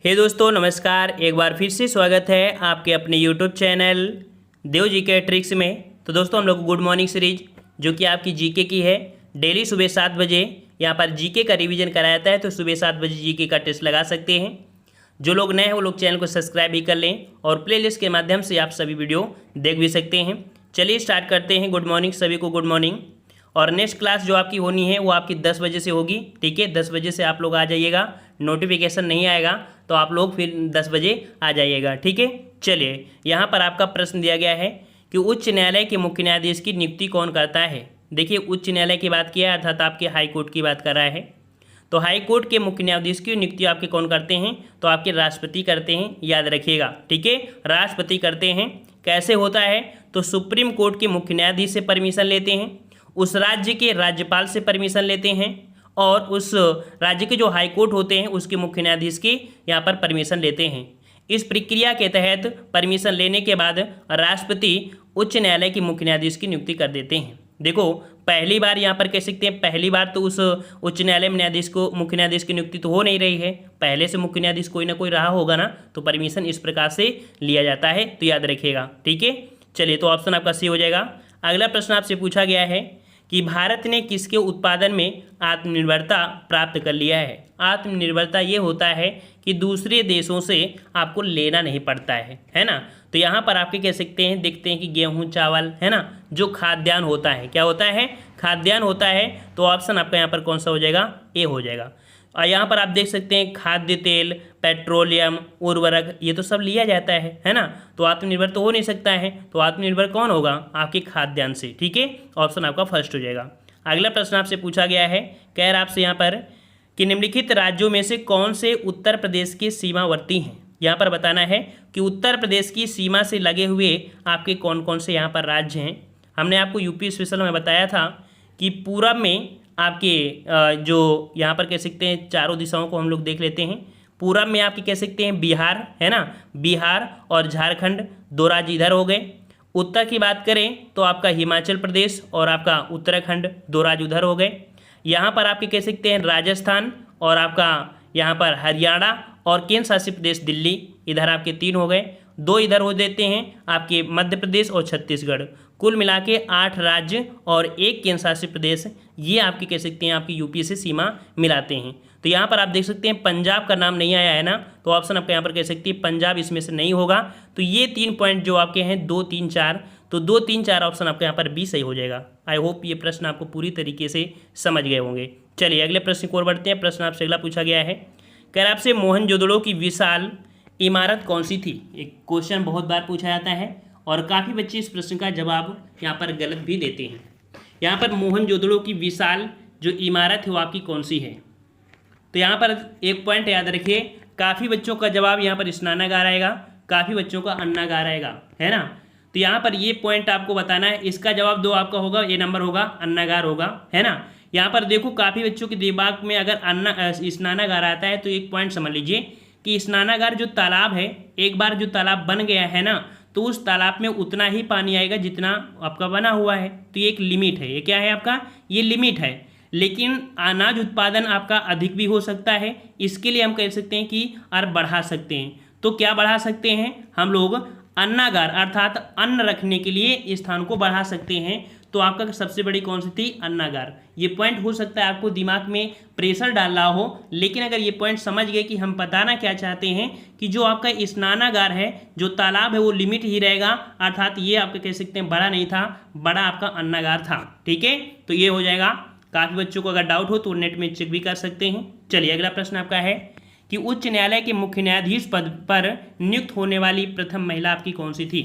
हे दोस्तों नमस्कार। एक बार फिर से स्वागत है आपके अपने यूट्यूब चैनल देव जी के ट्रिक्स में। तो दोस्तों हम लोग गुड मॉर्निंग सीरीज जो कि आपकी जीके की है, डेली सुबह 7 बजे यहाँ पर जीके का रिवीजन कराया जाता है। तो सुबह 7 बजे जीके का टेस्ट लगा सकते हैं। जो लोग नए हैं वो लोग चैनल को सब्सक्राइब भी कर लें और प्लेलिस्ट के माध्यम से आप सभी वीडियो देख भी सकते हैं। चलिए स्टार्ट करते हैं। गुड मॉर्निंग सभी को, गुड मॉर्निंग। और नेक्स्ट क्लास जो आपकी होनी है वो आपकी 10 बजे से होगी, ठीक है। 10 बजे से आप लोग आ जाइएगा, नोटिफिकेशन नहीं आएगा तो आप लोग फिर 10 बजे आ जाइएगा, ठीक है। चलिए यहाँ पर आपका प्रश्न दिया गया है कि उच्च न्यायालय के मुख्य न्यायाधीश की नियुक्ति कौन करता है। देखिए उच्च न्यायालय की बात किया अर्थात आपके हाई कोर्ट की बात कर रहा है। तो हाई कोर्ट के मुख्य न्यायाधीश की नियुक्ति आपके कौन करते हैं, तो आपके राष्ट्रपति करते हैं, याद रखिएगा, ठीक है। राष्ट्रपति करते हैं। कैसे होता है, तो सुप्रीम कोर्ट के मुख्य न्यायाधीश से परमिशन लेते हैं, उस राज्य के राज्यपाल से परमिशन लेते हैं और उस राज्य के जो हाई कोर्ट होते हैं उसके मुख्य न्यायाधीश की यहाँ पर परमिशन लेते हैं। इस प्रक्रिया के तहत परमिशन लेने के बाद राष्ट्रपति उच्च न्यायालय के मुख्य न्यायाधीश की नियुक्ति कर देते हैं। देखो पहली बार यहाँ पर कह सकते हैं, पहली बार तो उस उच्च न्यायालय में न्यायाधीश को मुख्य न्यायाधीश की नियुक्ति तो हो नहीं रही है, पहले से मुख्य न्यायाधीश कोई ना कोई रहा होगा ना, तो परमिशन इस प्रकार से लिया जाता है, तो याद रखिएगा, ठीक है। चलिए तो ऑप्शन आपका सी हो जाएगा। अगला प्रश्न आपसे पूछा गया है कि भारत ने किसके उत्पादन में आत्मनिर्भरता प्राप्त कर लिया है। आत्मनिर्भरता ये होता है कि दूसरे देशों से आपको लेना नहीं पड़ता है ना। तो यहाँ पर आपके कह सकते हैं, देखते हैं कि गेहूँ चावल है ना, जो खाद्यान्न होता है, क्या होता है, खाद्यान्न होता है। तो ऑप्शन आपका यहाँ पर कौन सा हो जाएगा, ए हो जाएगा। और यहाँ पर आप देख सकते हैं खाद्य तेल, पेट्रोलियम, उर्वरक, ये तो सब लिया जाता है ना। तो आत्मनिर्भर तो हो नहीं सकता है, तो आत्मनिर्भर कौन होगा, आपके खाद्यान्न से, ठीक है। ऑप्शन आपका फर्स्ट हो जाएगा। अगला प्रश्न आपसे पूछा गया है, कह रहा आपसे यहाँ पर कि निम्नलिखित राज्यों में से कौन से उत्तर प्रदेश के सीमावर्ती हैं। यहाँ पर बताना है कि उत्तर प्रदेश की सीमा से लगे हुए आपके कौन कौन से यहाँ पर राज्य हैं। हमने आपको यूपी स्पेशल में बताया था कि पूरब में आपके जो यहाँ पर कह सकते हैं चारों दिशाओं को हम लोग देख लेते हैं। पूरब में आपके कह सकते हैं बिहार है ना, बिहार और झारखंड, दो राज्य इधर हो गए। उत्तर की बात करें तो आपका हिमाचल प्रदेश और आपका उत्तराखंड, दो राज्य उधर हो गए। यहाँ पर आपके कह सकते हैं राजस्थान और आपका यहाँ पर हरियाणा और केंद्र शासित प्रदेश दिल्ली, इधर आपके 3 हो गए। 2 इधर हो देते हैं आपके मध्य प्रदेश और छत्तीसगढ़, कुल मिला के 8 राज्य और 1 केंद्र शासित प्रदेश, ये आपके कह सकते हैं आपकी यूपी से सीमा मिलाते हैं। तो यहाँ पर आप देख सकते हैं पंजाब का नाम नहीं आया है ना, तो ऑप्शन आपका यहाँ पर कह सकते हैं पंजाब इसमें से नहीं होगा। तो ये 3 पॉइंट जो आपके हैं 2, 3, 4, तो 2, 3, 4 ऑप्शन आपका यहाँ पर बी सही हो जाएगा। आई होप ये प्रश्न आपको पूरी तरीके से समझ गए होंगे। चलिए अगले प्रश्न को और बढ़ते हैं। प्रश्न आपसे अगला पूछा गया है, कह रहा आपसे मोहनजोदड़ो की विशाल इमारत कौन सी थी। एक क्वेश्चन बहुत बार पूछा जाता है और काफ़ी बच्चे इस प्रश्न का जवाब यहाँ पर गलत भी देते हैं। यहाँ पर मोहनजोदड़ो की विशाल जो इमारत है वो आपकी कौन सी है। तो यहाँ पर एक पॉइंट याद रखिए, काफ़ी बच्चों का जवाब यहाँ पर स्नानागार आएगा, काफ़ी बच्चों का अन्नागार आएगा, है ना। तो यहाँ पर ये पॉइंट आपको बताना है, इसका जवाब 2 आपका होगा, ए नंबर होगा, अन्नागार होगा, है ना। यहाँ पर देखो काफ़ी बच्चों के दिमाग में अगर स्नानागार आता है तो एक पॉइंट समझ लीजिए कि स्नानागार जो तालाब है, एक बार जो तालाब बन गया है ना, तो उस तालाब में उतना ही पानी आएगा जितना आपका बना हुआ है। तो ये एक लिमिट है, ये क्या है आपका, ये लिमिट है। लेकिन अनाज उत्पादन आपका अधिक भी हो सकता है, इसके लिए हम कह सकते हैं कि और बढ़ा सकते हैं। तो क्या बढ़ा सकते हैं हम लोग, अन्नागार अर्थात अन्न रखने के लिए स्थान को बढ़ा सकते हैं। तो आपका सबसे बड़ी कौन सी थी, अन्नागार। ये पॉइंट हो सकता है आपको दिमाग में प्रेशर डाल रहा हो, लेकिन अगर ये पॉइंट समझ गए कि हम बताना क्या चाहते हैं कि जो आपका स्नानागार है, जो तालाब है, वो लिमिट ही रहेगा, अर्थात ये आपका कह सकते हैं बड़ा नहीं था, बड़ा आपका अन्नागार था, ठीक है। तो ये हो जाएगा। काफ़ी बच्चों को अगर डाउट हो तो नेट में चेक भी कर सकते हैं। चलिए अगला प्रश्न आपका है कि उच्च न्यायालय के मुख्य न्यायाधीश पद पर नियुक्त होने वाली प्रथम महिला आपकी कौन सी थी।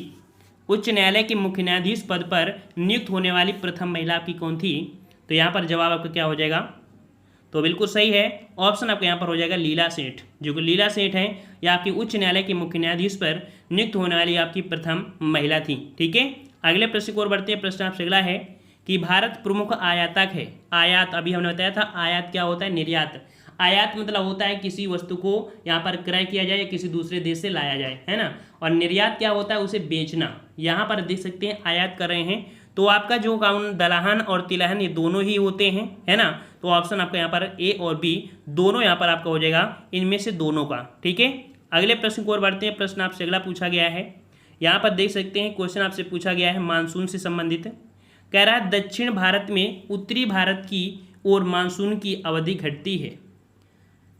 उच्च न्यायालय के मुख्य न्यायाधीश पद पर नियुक्त होने वाली प्रथम महिला आपकी कौन थी। तो यहाँ पर जवाब आपका क्या हो जाएगा, तो बिल्कुल सही है, ऑप्शन आपका यहाँ पर हो जाएगा लीला सेठ। जो कि लीला सेठ हैं ये आपकी उच्च न्यायालय के मुख्य न्यायाधीश पर नियुक्त होने वाली आपकी प्रथम महिला थी, ठीक है। अगले प्रश्न को और बढ़ते हैं। प्रश्न आपसे अगला है कि भारत प्रमुख आयातक है। आयात अभी हमने बताया था, आयात क्या होता है, निर्यात। आयात मतलब होता है किसी वस्तु को यहाँ पर क्रय किया जाए या किसी दूसरे देश से लाया जाए, है ना। और निर्यात क्या होता है, उसे बेचना। यहाँ पर देख सकते हैं आयात कर रहे हैं तो आपका जो काउंट दलहन और तिलहन ये दोनों ही होते हैं, है ना। तो ऑप्शन आपका यहाँ पर ए और बी दोनों यहाँ पर आपका हो जाएगा इनमें से दोनों का, ठीक है। अगले प्रश्न को और बढ़ते हैं। प्रश्न आपसे अगला पूछा गया है, यहाँ पर देख सकते हैं क्वेश्चन आपसे पूछा गया है मानसून से संबंधित। कह रहा है दक्षिण भारत में उत्तरी भारत की ओर मानसून की अवधि घटती है।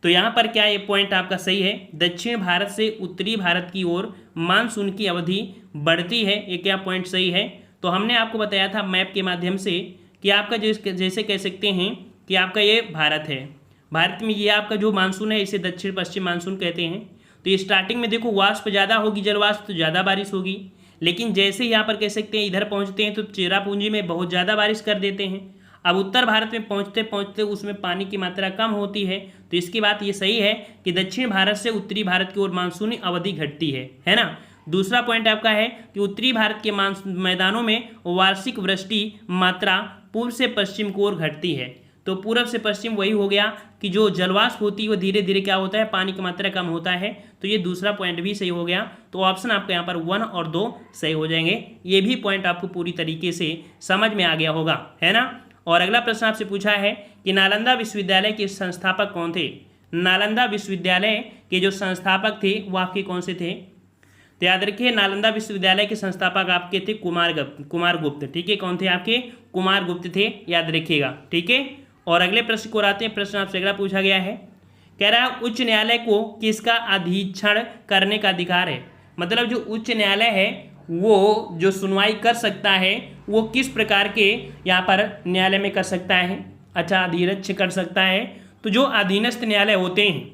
तो यहाँ पर क्या ये पॉइंट आपका सही है, दक्षिण भारत से उत्तरी भारत की ओर मानसून की अवधि बढ़ती है, ये क्या पॉइंट सही है। तो हमने आपको बताया था मैप के माध्यम से कि आपका जैसे कह सकते हैं कि आपका ये भारत है, भारत में ये आपका जो मानसून है इसे दक्षिण पश्चिम मानसून कहते हैं। तो ये स्टार्टिंग में देखो वाष्प ज़्यादा होगी, जल वाष्प, तो ज़्यादा बारिश होगी, लेकिन जैसे यहाँ पर कह सकते हैं इधर पहुँचते हैं तो चेरापूंजी में बहुत ज़्यादा बारिश कर देते हैं। अब उत्तर भारत में पहुँचते पहुँचते उसमें पानी की मात्रा कम होती है। तो इसकी बात ये सही है कि दक्षिण भारत से उत्तरी भारत की ओर मानसूनी अवधि घटती है ना। दूसरा पॉइंट आपका है कि उत्तरी भारत के मैदानों में वार्षिक वृष्टि मात्रा पूर्व से पश्चिम की ओर घटती है। तो पूर्व से पश्चिम वही हो गया कि जो जलवाष्प होती है वो धीरे धीरे क्या होता है, पानी की मात्रा कम होता है। तो ये दूसरा पॉइंट भी सही हो गया। तो ऑप्शन आपका यहाँ पर 1 और 2 सही हो जाएंगे। ये भी पॉइंट आपको पूरी तरीके से समझ में आ गया होगा, है ना। और अगला प्रश्न आपसे पूछा है कि नालंदा विश्वविद्यालय के संस्थापक कौन थे। नालंदा विश्वविद्यालय के जो संस्थापक थे वो आपके कौन से थे। तो याद रखिए नालंदा विश्वविद्यालय के संस्थापक आपके थे कुमारगुप्त, ठीक है। कौन थे आपके, कुमारगुप्त थे, याद रखिएगा, ठीक है। और अगले प्रश्न को आते हैं। प्रश्न आपसे अगला पूछा गया है, कह रहा है उच्च न्यायालय को किसका अधीक्षण करने का अधिकार है। मतलब जो उच्च न्यायालय है वो जो सुनवाई कर सकता है वो किस प्रकार के यहाँ पर न्यायालय में कर सकता है। अच्छा, अधीरक्ष कर सकता है। तो जो अधीनस्थ न्यायालय होते हैं,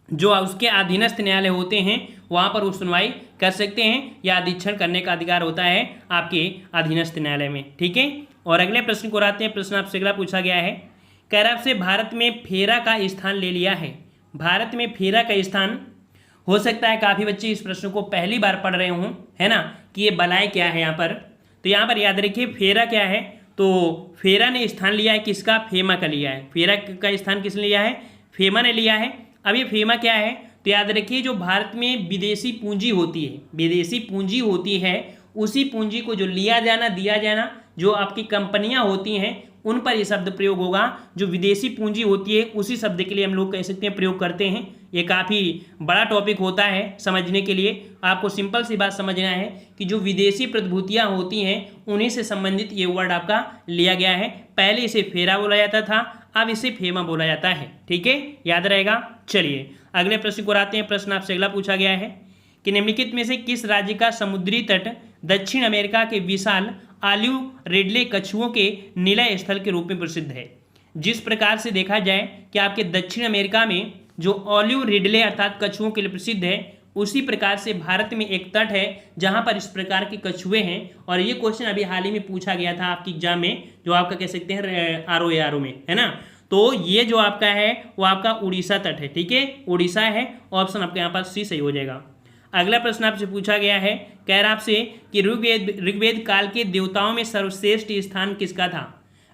जो उसके अधीनस्थ न्यायालय होते हैं वहाँ पर वो सुनवाई कर सकते हैं, या अधीक्षण करने का अधिकार होता है आपके अधीनस्थ न्यायालय में, ठीक है। और अगले प्रश्न को आते हैं। प्रश्न आपसे अगला पूछा गया है, कह रहा आपसे भारत में फेरा का स्थान ले लिया है। भारत में फेरा का स्थान, हो सकता है काफ़ी बच्चे इस प्रश्न को पहली बार पढ़ रहे हों, है ना, कि ये बलाय क्या है यहाँ पर। तो यहाँ पर याद रखिए फेरा क्या है। तो फेरा ने स्थान लिया है किसका, फेमा का लिया है। फेरा का स्थान किसने लिया है, फेमा ने लिया है। अब ये फेमा क्या है, तो याद रखिए जो भारत में विदेशी पूंजी होती है, विदेशी पूंजी होती है, उसी पूंजी को जो लिया जाना दिया जाना, जो आपकी कंपनियां होती हैं उन पर ये शब्द प्रयोग होगा। जो विदेशी पूंजी होती है उसी शब्द के लिए हम लोग कह सकते हैं प्रयोग करते हैं। ये काफ़ी बड़ा टॉपिक होता है समझने के लिए। आपको सिंपल सी बात समझना है कि जो विदेशी प्रतिभूतियां होती हैं उन्हीं से संबंधित ये वर्ड आपका लिया गया है। पहले इसे फेरा बोला जाता था, अब इसे फेमा बोला जाता है, ठीक है, याद रहेगा। चलिए अगले प्रश्न को आते हैं। प्रश्न आपसे अगला पूछा गया है कि निम्नलिखित में से किस राज्य का समुद्री तट दक्षिण अमेरिका के विशाल ऑलिव रिडले कछुओं के निलय स्थल के रूप में प्रसिद्ध है। जिस प्रकार से देखा जाए कि आपके दक्षिण अमेरिका में जो ऑलिव रिडले अर्थात कछुओं के लिए प्रसिद्ध है, उसी प्रकार से भारत में एक तट है जहां पर इस प्रकार के कछुए हैं। और ये क्वेश्चन अभी हाल ही में पूछा गया था आपकी एग्जाम में, जो आपका कह सकते हैं आरओ में, है ना। तो ये जो आपका है वो आपका उड़ीसा तट है, ठीक है, उड़ीसा है। ऑप्शन आपके यहाँ पर सी सही हो जाएगा। अगला प्रश्न आपसे पूछा गया है, कह रहा आपसे कि ऋग्वेद काल के देवताओं में सर्वश्रेष्ठ स्थान किसका था।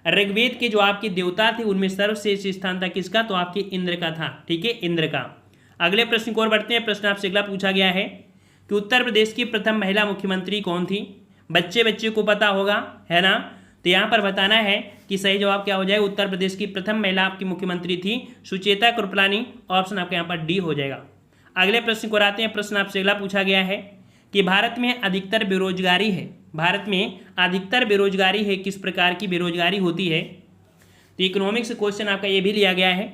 ऋग्वेद के जो आपके देवता थे उनमें सर्वश्रेष्ठ स्थान था किसका, तो आपके इंद्र का था, ठीक है, इंद्र का। अगले प्रश्न को और बढ़ते हैं। प्रश्न आपसे अगला पूछा गया है कि उत्तर प्रदेश की प्रथम महिला मुख्यमंत्री कौन थी। बच्चे को पता होगा, है ना। तो यहाँ पर बताना है कि सही जवाब क्या हो जाएगा। उत्तर प्रदेश की प्रथम महिला आपकी मुख्यमंत्री थी सुचेता कृपलानी। ऑप्शन आपके यहाँ पर डी हो जाएगा। अगले प्रश्न को आते हैं। प्रश्न आपसे अगला पूछा गया है कि भारत में अधिकतर बेरोजगारी है। भारत में अधिकतर बेरोजगारी है, किस प्रकार की बेरोजगारी होती है। तो इकोनॉमिक्स क्वेश्चन आपका ये भी लिया गया है।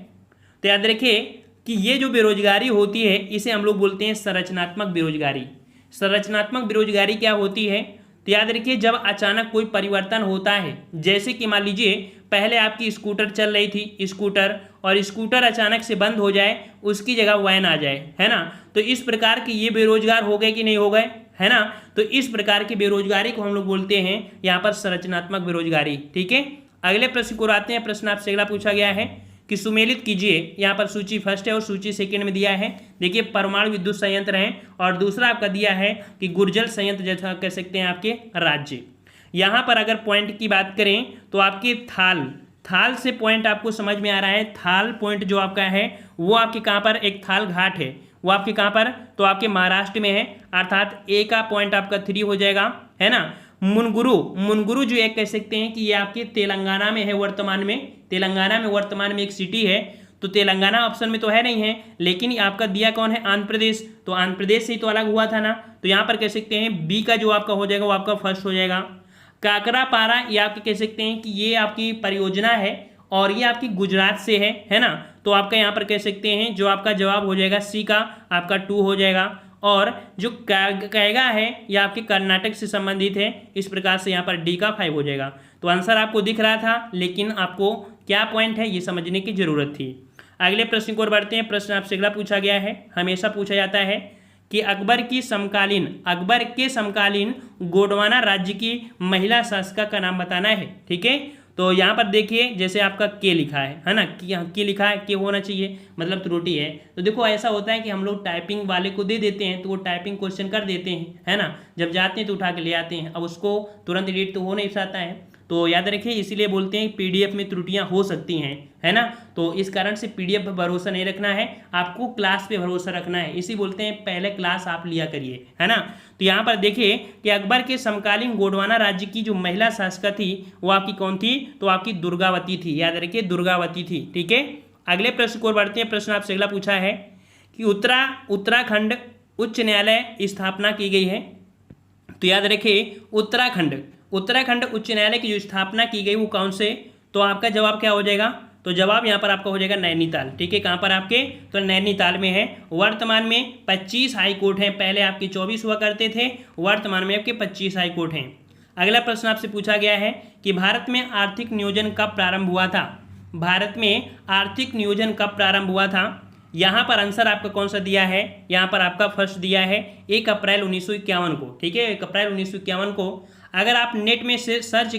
तो याद रखिए कि ये जो बेरोजगारी होती है इसे हम लोग बोलते हैं संरचनात्मक बेरोजगारी। संरचनात्मक बेरोजगारी क्या होती है, तो याद रखिए जब अचानक कोई परिवर्तन होता है, जैसे कि मान लीजिए पहले आपकी स्कूटर चल रही थी, स्कूटर, और स्कूटर अचानक से बंद हो जाए, उसकी जगह वैन आ जाए, है ना। तो इस प्रकार की ये बेरोजगार हो गए कि नहीं हो गए, है ना। तो इस प्रकार की बेरोजगारी को हम लोग बोलते हैं यहाँ पर संरचनात्मक बेरोजगारी, ठीक है। अगले प्रश्न को आते हैं। प्रश्न आपसे अगला पूछा गया है कि सुमेलित कीजिए। यहाँ पर सूची फर्स्ट है और सूची सेकंड में दिया है। देखिए परमाणु विद्युत संयंत्र हैं, और दूसरा आपका दिया है कि गुर्जर संयंत्र जैसा कह सकते हैं आपके राज्य। यहाँ पर अगर पॉइंट की बात करें तो आपके थाल से पॉइंट आपको समझ में आ रहा है। थाल पॉइंट जो आपका है वो आपके कहाँ पर, एक थाल घाट है, वो आपके कहाँ पर, तो आपके महाराष्ट्र में है। अर्थात ए का पॉइंट आपका 3 हो जाएगा, है ना। मुनगुरु, मुनगुरु जो एक कह सकते हैं कि ये आपके तेलंगाना में है वर्तमान में, तेलंगाना में वर्तमान में एक सिटी है। तो तेलंगाना ऑप्शन में तो है नहीं है, लेकिन आपका दिया कौन है, आंध्र प्रदेश, तो आंध्र प्रदेश से ही तो अलग हुआ था ना। तो यहाँ पर कह सकते हैं बी का जो आपका हो जाएगा वो आपका फर्स्ट हो जाएगा। काकरापारा ये आपके कह सकते हैं कि ये आपकी परियोजना है और ये आपकी गुजरात से है ना। तो आपका यहाँ पर कह सकते हैं जो आपका जवाब हो जाएगा सी का आपका 2 हो जाएगा। और जो कैगा है ये आपके कर्नाटक से संबंधित है, इस प्रकार से यहाँ पर डी का 5 हो जाएगा। तो आंसर आपको दिख रहा था, लेकिन आपको क्या पॉइंट है ये समझने की जरूरत थी। अगले प्रश्न को और बढ़ते हैं। प्रश्न आपसे अगला पूछा गया है, हमेशा पूछा जाता है कि अकबर के समकालीन गोंडवाना राज्य की महिला शासिका का नाम बताना है। ठीक है, तो यहाँ पर देखिए जैसे आपका के लिखा है ना, के लिखा है, के होना चाहिए, मतलब त्रुटि है। तो देखो ऐसा होता है कि हम लोग टाइपिंग वाले को दे देते हैं तो वो टाइपिंग क्वेश्चन कर देते हैं, है ना। जब जाते हैं तो उठा के ले आते हैं, अब उसको तुरंत एडिट तो हो नहीं पाता है। तो याद रखिए, इसीलिए बोलते हैं पीडीएफ में त्रुटियां हो सकती हैं, है ना। तो इस कारण से पीडीएफ पर भरोसा नहीं रखना है, आपको क्लास पे भरोसा रखना है। इसी बोलते हैं पहले क्लास आप लिया करिए, है ना। तो यहाँ पर देखिए कि अकबर के समकालीन गोंडवाना राज्य की जो महिला शासिका थी वो आपकी कौन थी, तो आपकी दुर्गावती थी। याद रखिए दुर्गावती थी। ठीक है, अगले प्रश्न को बढ़ते हैं। प्रश्न आपसे अगला पूछा है कि उत्तराखंड उच्च न्यायालय स्थापना की गई है। तो याद रखिए उत्तराखंड उच्च न्यायालय की जो स्थापना की गई वो कौन से, तो आपका जवाब क्या हो जाएगा, तो जवाब यहाँ पर आपका हो जाएगा नैनीताल। ठीक है, कहाँ पर आपके, तो नैनीताल में है। वर्तमान में 25 हाई कोर्ट हैं, पहले आपके 24 हुआ करते थे, वर्तमान में आपके 25 हाई कोर्ट हैं। अगला प्रश्न आपसे पूछा गया है कि भारत में आर्थिक नियोजन कब प्रारंभ हुआ था। भारत में आर्थिक नियोजन कब प्रारंभ हुआ था। यहाँ पर आंसर आपका कौन सा दिया है, यहाँ पर आपका फर्स्ट दिया है 1 अप्रैल 1951 को। ठीक है, 1 अप्रैल 1951 को। अगर आप नेट में से सर्च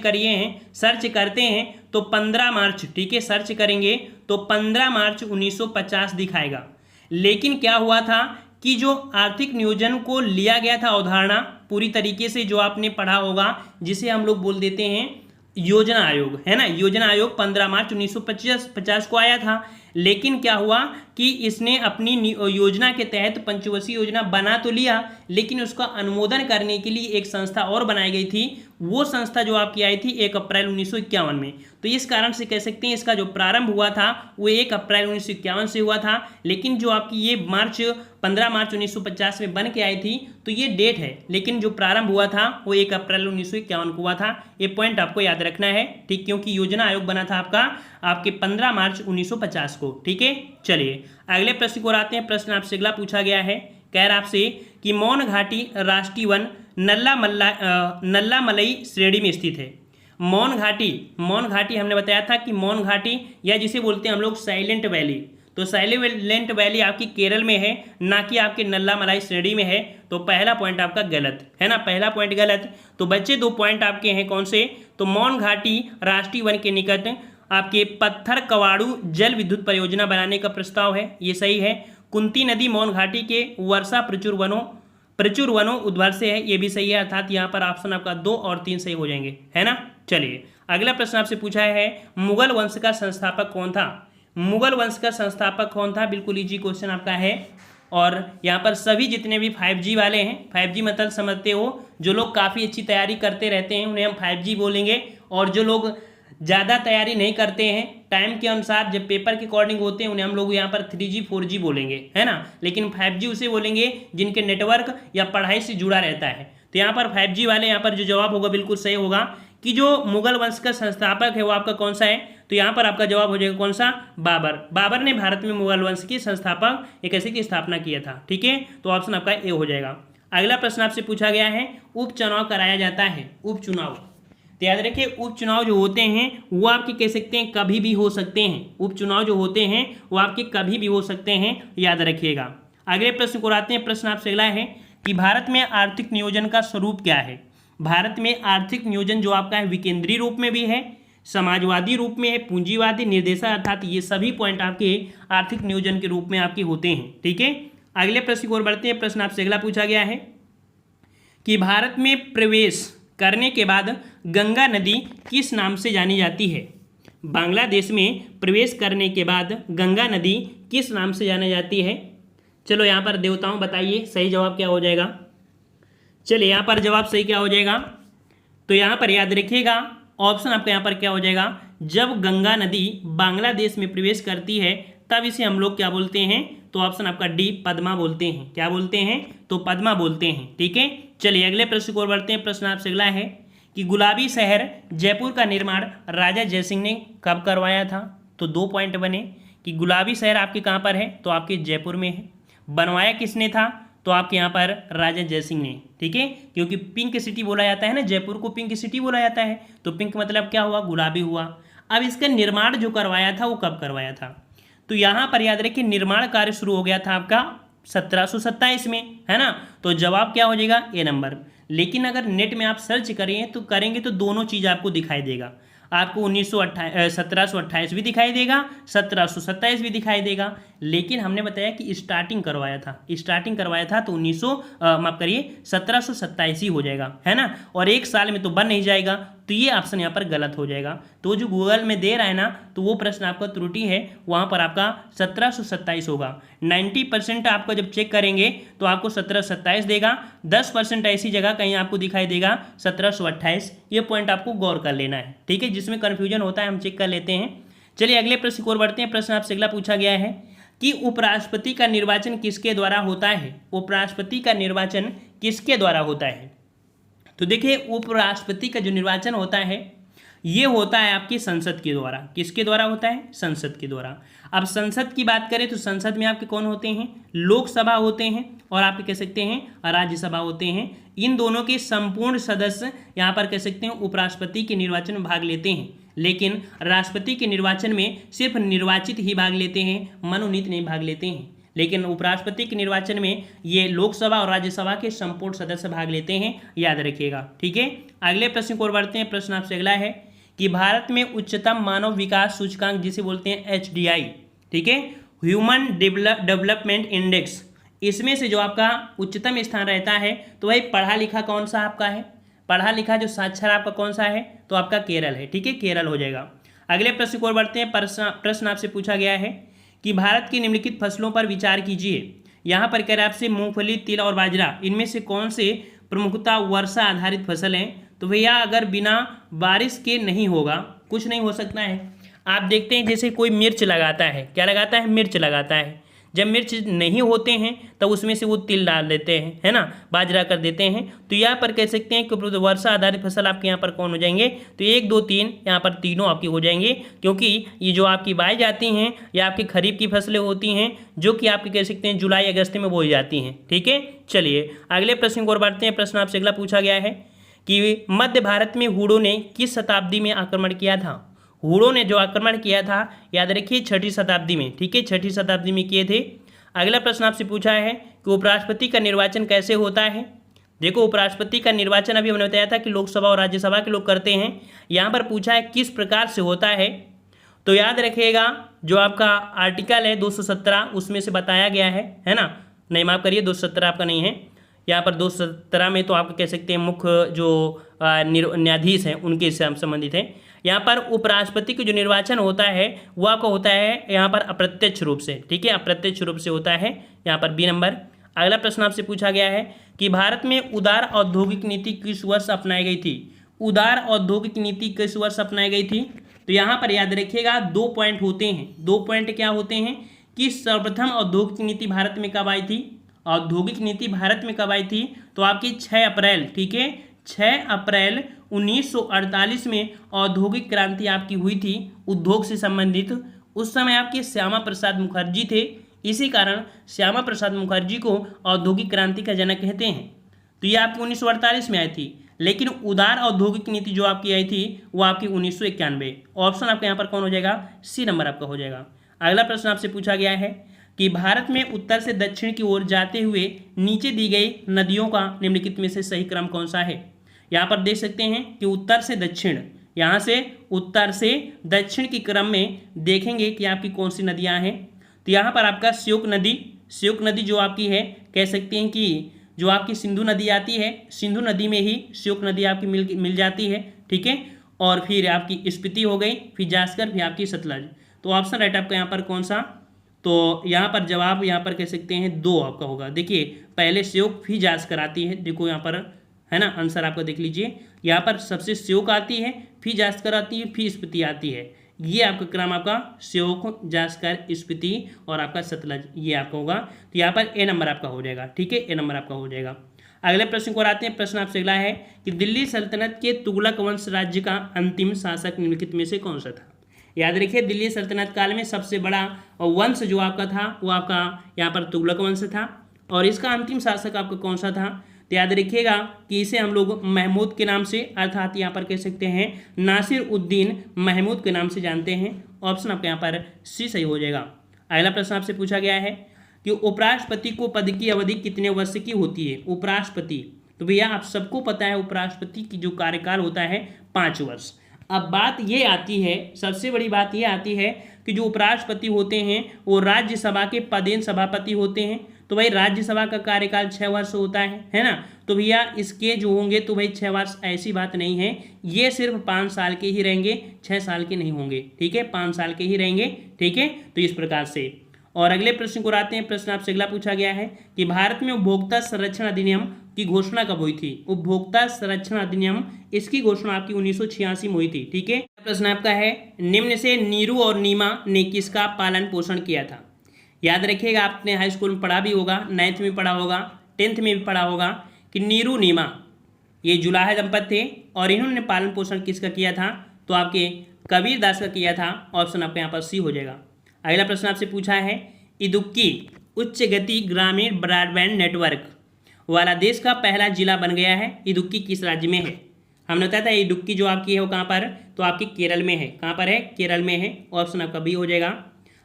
करते हैं तो 15 मार्च, ठीक है, सर्च करेंगे तो 15 मार्च 1950 दिखाएगा। लेकिन क्या हुआ था कि जो आर्थिक नियोजन को लिया गया था अवधारणा पूरी तरीके से, जो आपने पढ़ा होगा, जिसे हम लोग बोल देते हैं योजना आयोग, है ना। योजना आयोग 15 मार्च 1950 को आया था। लेकिन क्या हुआ कि इसने अपनी योजना के तहत पंचवर्षीय योजना बना तो लिया, लेकिन उसका अनुमोदन करने के लिए एक संस्था और बनाई गई थी। वो संस्था जो आपकी आई थी 1 अप्रैल 1951 में। तो इस कारण से कह सकते हैं इसका जो प्रारंभ हुआ था वो 1 अप्रैल 1951 से हुआ था। लेकिन जो आपकी ये 15 मार्च 1950 में बन के आई थी, तो ये डेट है, लेकिन जो प्रारंभ हुआ था वो 1 अप्रैल 1951 को हुआ था। ये पॉइंट आपको याद रखना है, ठीक, क्योंकि योजना आयोग बना था आपके 15 मार्च 1950 को। ठीक है, चलिए अगले प्रश्न को आते हैं। प्रश्न आपसे अगला पूछा गया है, कह रहा आपसे कि मौन घाटी राष्ट्रीय वन नल्लामलई श्रेणी में स्थित है। मौन घाटी हमने बताया था कि मौन घाटी, या जिसे बोलते हैं हम लोग साइलेंट वैली, तो साइलेंट वैली आपकी केरल में है, ना कि आपके नल्लामलाई श्रेणी में है। तो पहला पॉइंट आपका गलत है ना, पहला पॉइंट गलत। तो बच्चे 2 पॉइंट आपके हैं कौन से, तो मौन घाटी राष्ट्रीय वन के निकट आपके पत्थर कवाड़ू जल विद्युत परियोजना बनाने का प्रस्ताव है, ये सही है। कुंती नदी मौन घाटी के वर्षा प्रचुर वनों उद्भव से है, ये भी सही है। अर्थात यहाँ पर ऑप्शन आपका 2 और 3 सही हो जाएंगे, है ना। चलिए अगला प्रश्न आपसे पूछा है, मुगल वंश का संस्थापक कौन था। मुगल वंश का संस्थापक कौन था, बिल्कुल इजी क्वेश्चन आपका है। और यहाँ पर सभी जितने भी 5G वाले हैं, 5G मतलब समझते हो, जो लोग काफ़ी अच्छी तैयारी करते रहते हैं उन्हें हम 5G बोलेंगे, और जो लोग ज़्यादा तैयारी नहीं करते हैं, टाइम के अनुसार जब पेपर के अकॉर्डिंग होते हैं, उन्हें हम लोग यहाँ पर 3G 4G बोलेंगे, है ना। लेकिन 5G उसे बोलेंगे जिनके नेटवर्क या पढ़ाई से जुड़ा रहता है। तो यहाँ पर 5G वाले, यहाँ पर जो जवाब होगा बिल्कुल सही होगा कि जो मुगल वंश का संस्थापक है वो आपका कौन सा है, तो यहाँ पर आपका जवाब हो जाएगा कौन सा, बाबर ने भारत में मुगल वंश की संस्थापक एक ऐसे की स्थापना किया था। ठीक है, तो ऑप्शन आपका ए हो जाएगा। अगला प्रश्न आपसे पूछा गया है, उपचुनाव कराया जाता है, उपचुनाव। तो याद रखिए उपचुनाव जो होते हैं वो आपके कह सकते हैं कभी भी हो सकते हैं। उपचुनाव जो होते हैं वो आपके कभी भी हो सकते हैं, याद रखिएगा। अगले प्रश्न को आते हैं। प्रश्न आपसे अगला है कि भारत में आर्थिक नियोजन का स्वरूप क्या है। भारत में आर्थिक नियोजन जो आपका है विकेंद्रीय रूप में भी है, समाजवादी रूप में है, पूंजीवादी, निर्देशा, अर्थात ये सभी पॉइंट आपके आर्थिक नियोजन के रूप में आपके होते हैं। ठीक है, अगले प्रश्न की ओर बढ़ते हैं। प्रश्न आपसे अगला पूछा गया है कि भारत में प्रवेश करने के बाद गंगा नदी किस नाम से जानी जाती है। बांग्लादेश में प्रवेश करने के बाद गंगा नदी किस नाम से जानी जाती है। चलो यहाँ पर देवताओं बताइए सही जवाब क्या हो जाएगा। चलिए यहाँ पर जवाब सही क्या हो जाएगा, तो यहाँ पर याद रखिएगा ऑप्शन आपका यहाँ पर क्या हो जाएगा, जब गंगा नदी बांग्लादेश में प्रवेश करती है तब इसे हम लोग क्या बोलते हैं, तो ऑप्शन आपका डी पद्मा बोलते हैं। क्या बोलते हैं, तो पद्मा बोलते हैं। ठीक है, चलिए अगले प्रश्न की ओर बढ़ते हैं। प्रश्न आपसे अगला है कि गुलाबी शहर जयपुर का निर्माण राजा जयसिंह ने कब करवाया था। तो 2 पॉइंट बने कि गुलाबी शहर आपके कहाँ पर है, तो आपके जयपुर में है। बनवाया किसने था, तो आपके यहाँ पर राजा जयसिंह ने। ठीक है, क्योंकि पिंक सिटी बोला जाता है ना, जयपुर को पिंक सिटी बोला जाता है, तो पिंक मतलब क्या हुआ, गुलाबी हुआ। अब इसका निर्माण जो करवाया था वो कब करवाया था, तो यहाँ पर याद रखिए निर्माण कार्य शुरू हो गया था आपका 1727 में, है ना। तो जवाब क्या हो जाएगा, ए नंबर। लेकिन अगर नेट में आप सर्च करेंगे तो दोनों चीज़ आपको दिखाई देगा। आपको 1728 भी दिखाई देगा, 1727 भी दिखाई देगा। लेकिन हमने बताया कि स्टार्टिंग करवाया था तो 1727 ही हो जाएगा, है ना। और एक साल में तो बन नहीं जाएगा, तो ये ऑप्शन यहाँ पर गलत हो जाएगा। तो जो गूगल में दे रहा है ना, तो वो प्रश्न आपका त्रुटि है, वहाँ पर आपका 1727 होगा। 90% आपको जब चेक करेंगे तो आपको 1727 देगा, 10% ऐसी जगह कहीं आपको दिखाई देगा 1728। ये पॉइंट आपको गौर कर लेना है। ठीक है, जिसमें कन्फ्यूजन होता है हम चेक कर लेते हैं। चलिए अगले प्रश्न की ओर बढ़ते हैं। प्रश्न आपसे अगला पूछा गया है कि उपराष्ट्रपति का निर्वाचन किसके द्वारा होता है। उपराष्ट्रपति का निर्वाचन किसके द्वारा होता है, तो देखिए उपराष्ट्रपति का जो निर्वाचन होता है ये होता है आपकी संसद के द्वारा। किसके द्वारा होता है, संसद के द्वारा। अब संसद की बात करें तो संसद में आपके कौन होते हैं, लोकसभा होते हैं और आपके कह सकते हैं राज्यसभा होते हैं। इन दोनों के संपूर्ण सदस्य यहाँ पर कह सकते हैं उपराष्ट्रपति के निर्वाचन में भाग लेते हैं। लेकिन राष्ट्रपति के निर्वाचन में सिर्फ निर्वाचित ही भाग लेते हैं, मनोनीत नहीं भाग लेते हैं। लेकिन उपराष्ट्रपति के निर्वाचन में ये लोकसभा और राज्यसभा के संपूर्ण सदस्य भाग लेते हैं, याद रखिएगा। ठीक है, अगले प्रश्न को और बढ़ते हैं। प्रश्न आपसे अगला है कि भारत में उच्चतम मानव विकास सूचकांक जिसे बोलते हैं HDI, ठीक है, ह्यूमन डेवलपमेंट इंडेक्स, इसमें से जो आपका उच्चतम स्थान रहता है तो वही पढ़ा लिखा कौन सा आपका है, पढ़ा लिखा जो साक्षर आपका कौन सा है, तो आपका केरल है। ठीक है, केरल हो जाएगा। अगले प्रश्न को और बढ़ते हैं। प्रश्न आपसे पूछा गया है कि भारत की निम्नलिखित फसलों पर विचार कीजिए। यहाँ पर कह रहे हैं आपसे मूंगफली, तिल और बाजरा, इनमें से कौन से प्रमुखता वर्षा आधारित फसल हैं। तो भैया अगर बिना बारिश के नहीं होगा, कुछ नहीं हो सकता है। आप देखते हैं जैसे कोई मिर्च लगाता है, क्या लगाता है, मिर्च लगाता है। जब मिर्च नहीं होते हैं तब उसमें से वो तिल डाल देते हैं, है ना, बाजरा कर देते हैं। तो यहाँ पर कह सकते हैं कि वर्षा आधारित फसल आपके यहाँ पर कौन हो जाएंगे, तो 1 2 3 यहाँ पर तीनों आपकी हो जाएंगे। क्योंकि ये जो आपकी बाई जाती हैं ये आपकी खरीफ की फसलें होती हैं, जो कि आपके कह सकते हैं जुलाई अगस्त में बोई जाती हैं। ठीक है, चलिए अगले प्रश्न को और बढ़ते हैं। प्रश्न आपसे अगला पूछा गया है कि मध्य भारत में हूणों ने किस शताब्दी में आक्रमण किया था। हूणों ने जो आक्रमण किया था याद रखिए 6वीं शताब्दी में। ठीक है, 6वीं शताब्दी में किए थे। अगला प्रश्न आपसे पूछा है कि उपराष्ट्रपति का निर्वाचन कैसे होता है। देखो उपराष्ट्रपति का निर्वाचन अभी हमने बताया था कि लोकसभा और राज्यसभा के लोग करते हैं। यहाँ पर पूछा है किस प्रकार से होता है, तो याद रखिएगा जो आपका आर्टिकल है 217 उसमें से बताया गया है ना। नहीं माफ करिए 217 आपका नहीं है, यहाँ पर 217 में तो आप कह सकते हैं मुख्य जो न्यायाधीश हैं उनके से संबंधित है। यहाँ पर उपराष्ट्रपति का जो निर्वाचन होता है वो आपका होता है यहाँ पर अप्रत्यक्ष रूप से। ठीक है, अप्रत्यक्ष रूप से होता है, यहाँ पर बी नंबर। अगला प्रश्न आपसे पूछा गया है कि भारत में उदार औद्योगिक नीति किस वर्ष अपनाई गई थी। उदार औद्योगिक नीति किस वर्ष अपनाई गई थी, तो यहाँ पर याद रखिएगा 2 पॉइंट होते हैं। 2 पॉइंट क्या होते हैं कि सर्वप्रथम औद्योगिक नीति भारत में कब आई थी, औद्योगिक नीति भारत में कब आई थी, तो आपकी 6 अप्रैल, ठीक है, 6 अप्रैल 1948 में औद्योगिक क्रांति आपकी हुई थी उद्योग से संबंधित। उस समय आपके श्यामा प्रसाद मुखर्जी थे, इसी कारण श्यामा प्रसाद मुखर्जी को औद्योगिक क्रांति का जनक कहते हैं। तो ये आपकी 1948 में आई थी। लेकिन उदार औद्योगिक नीति जो आपकी आई थी वो आपकी 1991। ऑप्शन आपका यहाँ पर कौन हो जाएगा, सी नंबर आपका हो जाएगा। अगला प्रश्न आपसे पूछा गया है कि भारत में उत्तर से दक्षिण की ओर जाते हुए नीचे दी गई नदियों का निम्नलिखित में से सही क्रम कौन सा है। यहाँ पर देख सकते हैं कि उत्तर से दक्षिण, यहाँ से उत्तर से दक्षिण के क्रम में देखेंगे कि आपकी कौन सी नदियाँ हैं। तो यहाँ पर आपका श्योक नदी जो आपकी है, कह सकते हैं कि जो आपकी सिंधु नदी आती है, सिंधु नदी में ही श्योक नदी आपकी मिल जाती है। ठीक है, और फिर आपकी स्पीति हो गई, फिर जास्कर, फिर आपकी सतलज। तो ऑप्शन राइट आपका यहाँ पर कौन सा, तो यहाँ पर जवाब यहाँ पर कह सकते हैं 2 आपका होगा। देखिए पहले श्योक फिर जास्कर आती है, देखो यहाँ पर, है ना। आंसर आपका देख लीजिए, यहाँ पर सबसे श्योक आती है, फिर जास्कर आती है, फिर स्पीति आती है। ये आपका क्रम आपका श्योक, जास्कर, स्पीति और आपका सतलज, ये आपका होगा। तो यहाँ पर ए नंबर आपका हो जाएगा। ठीक है, ए नंबर आपका हो जाएगा। अगले प्रश्न को आते हैं। प्रश्न आपसे अगला है कि दिल्ली सल्तनत के तुगलक वंश राज्य का अंतिम शासक निम्नलिखित में से कौन सा था। याद रखिए, दिल्ली सल्तनत काल में सबसे बड़ा वंश जो आपका था वो आपका यहाँ पर तुगलक वंश था, और इसका अंतिम शासक आपका कौन सा था। तो याद रखिएगा कि इसे हम लोग महमूद के नाम से, अर्थात यहाँ पर कह सकते हैं नासिर उद्दीन महमूद के नाम से जानते हैं। ऑप्शन आपका यहाँ पर सी सही हो जाएगा। अगला प्रश्न आपसे पूछा गया है कि उपराष्ट्रपति को पद की अवधि कितने वर्ष की होती है। उपराष्ट्रपति, तो भैया आप सबको पता है उपराष्ट्रपति की जो कार्यकाल होता है 5 वर्ष। अब बात ये आती है, सबसे बड़ी बात ये आती है कि जो उपराष्ट्रपति होते हैं वो राज्यसभा के पदेन सभापति होते हैं। तो भाई राज्यसभा का कार्यकाल 6 वर्ष होता है ना। तो भैया इसके जो होंगे तो भाई 6 वर्ष ऐसी बात नहीं है, ये सिर्फ 5 साल के ही रहेंगे, 6 साल के नहीं होंगे। ठीक है, 5 साल के ही रहेंगे। ठीक है, तो इस प्रकार से। और अगले प्रश्न को आते हैं। प्रश्न आपसे अगला पूछा गया है कि भारत में उपभोक्ता संरक्षण अधिनियम की घोषणा कब हुई थी। उपभोक्ता संरक्षण अधिनियम, इसकी घोषणा आपकी 1986 में हुई थी। ठीक है, प्रश्न आपका है निम्न से नीरू और नीमा ने किसका पालन पोषण किया था। याद रखिएगा, आपने हाई स्कूल में पढ़ा भी होगा, 9th में पढ़ा होगा, 10th में भी पढ़ा होगा कि नीरू नीमा ये जुलाहा दंपति थे, और इन्होंने पालन पोषण किसका किया था। तो आपके कबीर दास का किया था। ऑप्शन आपका यहाँ पर सी हो जाएगा। अगला प्रश्न आपसे पूछा है इदुक्की उच्च गति ग्रामीण ब्रॉडबैंड नेटवर्क वाला देश का पहला जिला बन गया है। इदुक्की किस राज्य में है। हमने बताया था इदुक्की जो आपकी है वो कहाँ पर, तो आपकी केरल में है। कहाँ पर है, केरल में है। ऑप्शन आपका बी हो जाएगा।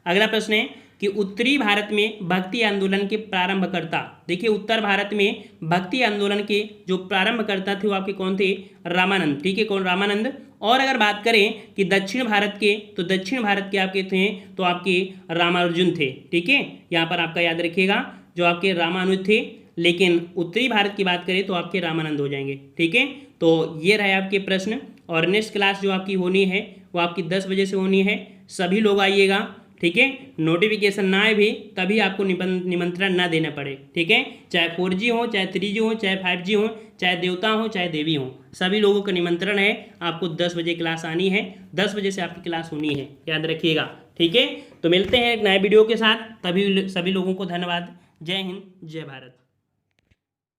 अगला प्रश्न है कि उत्तरी भारत में भक्ति आंदोलन के प्रारंभकर्ता, देखिए उत्तर भारत में भक्ति आंदोलन के जो प्रारंभकर्ता थे वो आपके कौन थे, रामानंद। ठीक है, कौन, रामानंद। और अगर बात करें कि दक्षिण भारत के, तो दक्षिण भारत के आपके थे तो आपके रामानुजन थे। ठीक है, यहाँ पर आपका याद रखिएगा जो आपके रामानुज थे, लेकिन उत्तरी भारत की बात करें तो आपके रामानंद हो जाएंगे। ठीक है, तो ये रहे आपके प्रश्न। और नेक्स्ट क्लास जो आपकी होनी है वो आपकी 10 बजे से होनी है। सभी लोग आइएगा। ठीक है, नोटिफिकेशन ना आए भी तभी आपको निमंत्रण ना देना पड़े। ठीक है, चाहे 4G हो, चाहे 3G हो, चाहे 5G हो, चाहे देवता हो, चाहे देवी हो, सभी लोगों का निमंत्रण है। आपको 10 बजे क्लास आनी है, 10 बजे से आपकी क्लास होनी है, याद रखिएगा। ठीक है, तो मिलते हैं एक नए वीडियो के साथ। तभी सभी लोगों को धन्यवाद। जय हिंद, जय भारत।